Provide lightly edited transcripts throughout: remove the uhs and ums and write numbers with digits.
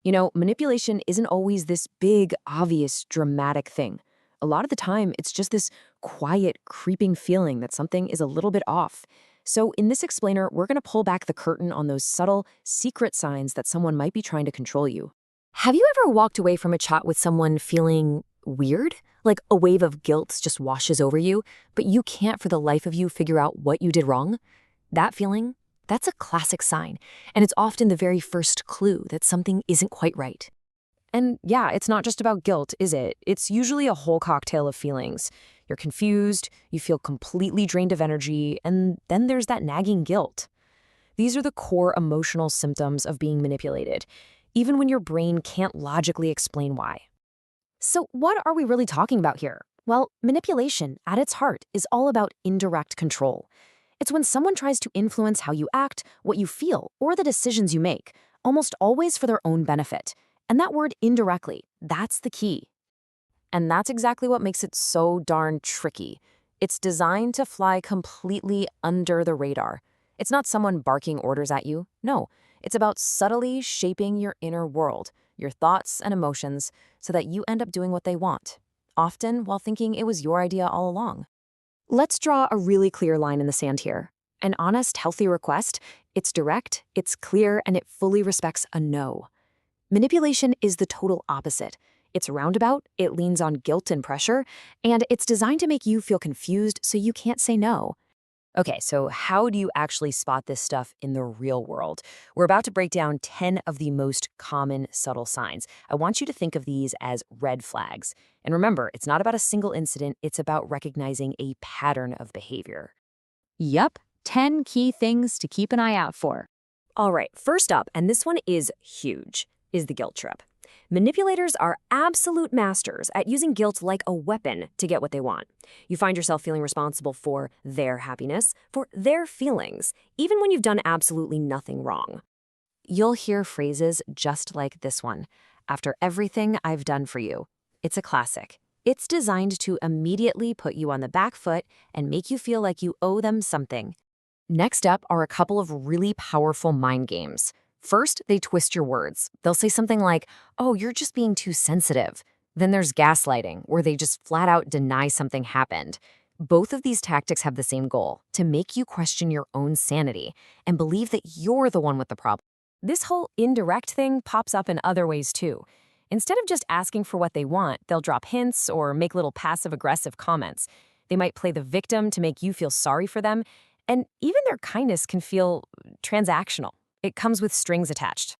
Manipulation isn't always this big, obvious, dramatic thing. A lot of the time, it's just this quiet, creeping feeling that something is a little bit off. So, in this explainer, we're going to pull back the curtain on those subtle, secret signs that someone might be trying to control you. Have you ever walked away from a chat with someone feeling weird? Like a wave of guilt just washes over you, but you can't for the life of you figure out what you did wrong? That feeling? That's a classic sign, and it's often the very first clue that something isn't quite right. And yeah, it's not just about guilt, is it? It's usually a whole cocktail of feelings. You're confused, you feel completely drained of energy, and then there's that nagging guilt. These are the core emotional symptoms of being manipulated, even when your brain can't logically explain why. So, what are we really talking about here? Well, manipulation, at its heart, is all about indirect control. It's when someone tries to influence how you act, what you feel, or the decisions you make, almost always for their own benefit. And that word indirectly, that's the key. And that's exactly what makes it so darn tricky. It's designed to fly completely under the radar. It's not someone barking orders at you. No, it's about subtly shaping your inner world, your thoughts and emotions, so that you end up doing what they want, often while thinking it was your idea all along. Let's draw a really clear line in the sand here. An honest, healthy request, it's direct, it's clear, and it fully respects a no. Manipulation is the total opposite. It's roundabout, it leans on guilt and pressure, and it's designed to make you feel confused so you can't say no. Okay, so how do you actually spot this stuff in the real world? We're about to break down 10 of the most common subtle signs. I want you to think of these as red flags. And remember, it's not about a single incident, it's about recognizing a pattern of behavior. Yup, 10 key things to keep an eye out for. All right, first up, and this one is huge, is the guilt trip. Manipulators are absolute masters at using guilt like a weapon to get what they want. You find yourself feeling responsible for their happiness, for their feelings, even when you've done absolutely nothing wrong. You'll hear phrases just like this one, "After everything I've done for you." It's a classic. It's designed to immediately put you on the back foot and make you feel like you owe them something. Next up are a couple of really powerful mind games. First, they twist your words. They'll say something like, "Oh, you're just being too sensitive." Then there's gaslighting, where they just flat out deny something happened. Both of these tactics have the same goal, to make you question your own sanity and believe that you're the one with the problem. This whole indirect thing pops up in other ways too. Instead of just asking for what they want, they'll drop hints or make little passive-aggressive comments. They might play the victim to make you feel sorry for them, and even their kindness can feel transactional. It comes with strings attached.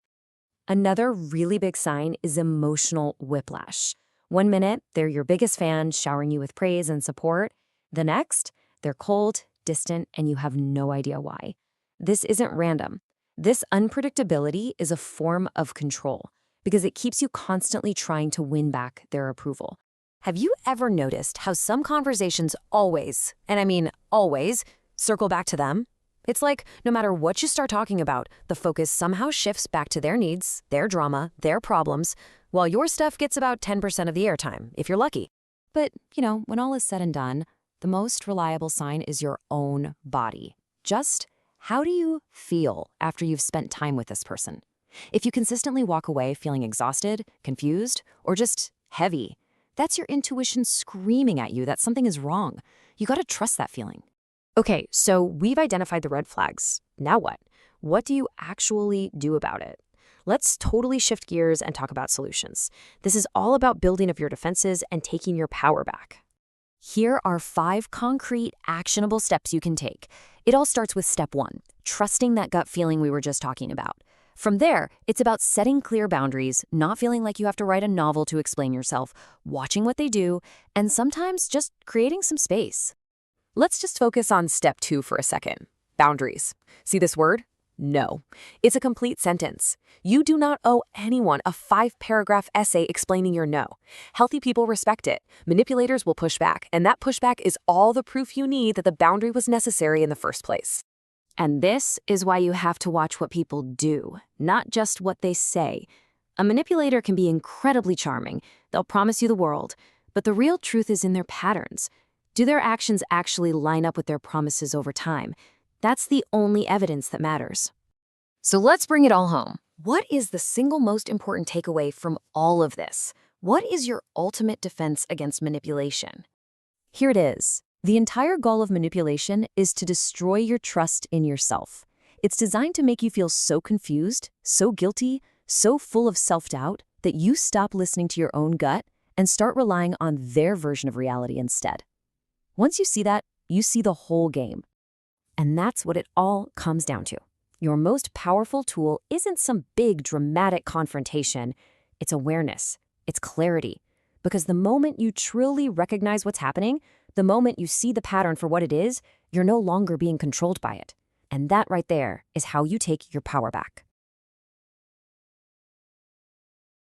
Another really big sign is emotional whiplash. One minute, they're your biggest fan, showering you with praise and support. The next, they're cold, distant, and you have no idea why. This isn't random. This unpredictability is a form of control because it keeps you constantly trying to win back their approval. Have you ever noticed how some conversations always, and I mean always, circle back to them? It's like no matter what you start talking about, the focus somehow shifts back to their needs, their drama, their problems, while your stuff gets about 10% of the airtime, if you're lucky. But, when all is said and done, the most reliable sign is your own body. Just how do you feel after you've spent time with this person? If you consistently walk away feeling exhausted, confused, or just heavy, that's your intuition screaming at you that something is wrong. You gotta trust that feeling. Okay, so we've identified the red flags. Now what? What do you actually do about it? Let's totally shift gears and talk about solutions. This is all about building up your defenses and taking your power back. Here are 5 concrete, actionable steps you can take. It all starts with step 1, trusting that gut feeling we were just talking about. From there, it's about setting clear boundaries, not feeling like you have to write a novel to explain yourself, watching what they do, and sometimes just creating some space. Let's just focus on step 2 for a second. Boundaries. See this word? No. It's a complete sentence. You do not owe anyone a 5-paragraph essay explaining your no. Healthy people respect it. Manipulators will push back, and that pushback is all the proof you need that the boundary was necessary in the first place. And this is why you have to watch what people do, not just what they say. A manipulator can be incredibly charming. They'll promise you the world, but the real truth is in their patterns. Do their actions actually line up with their promises over time? That's the only evidence that matters. So let's bring it all home. What is the single most important takeaway from all of this? What is your ultimate defense against manipulation? Here it is. The entire goal of manipulation is to destroy your trust in yourself. It's designed to make you feel so confused, so guilty, so full of self-doubt that you stop listening to your own gut and start relying on their version of reality instead. Once you see that, you see the whole game. And that's what it all comes down to. Your most powerful tool isn't some big dramatic confrontation. It's awareness. It's clarity. Because the moment you truly recognize what's happening, the moment you see the pattern for what it is, you're no longer being controlled by it. And that right there is how you take your power back.